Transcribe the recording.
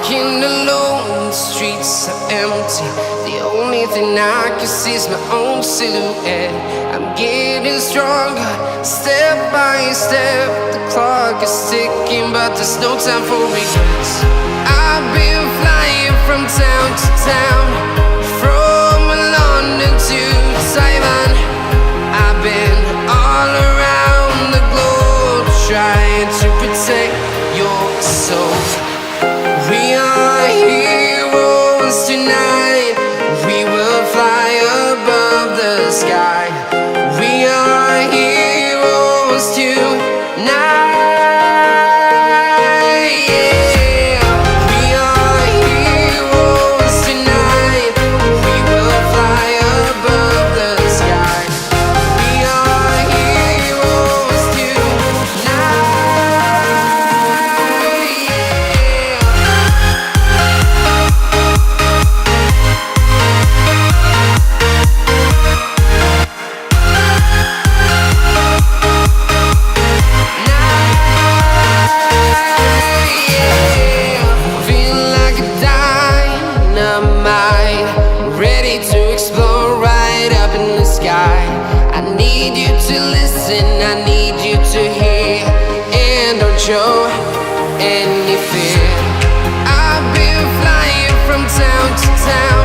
Walking alone, the streets are empty. The only thing I can see is my own silhouette. I'm getting stronger, step by step. The clock is ticking, but there's no time for regrets. I've been flying from town to town, from London to Taiwan. I've been all around the globe, trying to protect your soul. We are heroes tonight. We will fly above the sky. We are heroes tonight. Yeah. We are heroes tonight. We will fly above the sky. We are heroes tonight. Ready to explore right up in the sky. I need you to listen, I need you to hear, and don't show any fear. I've been flying from town to town,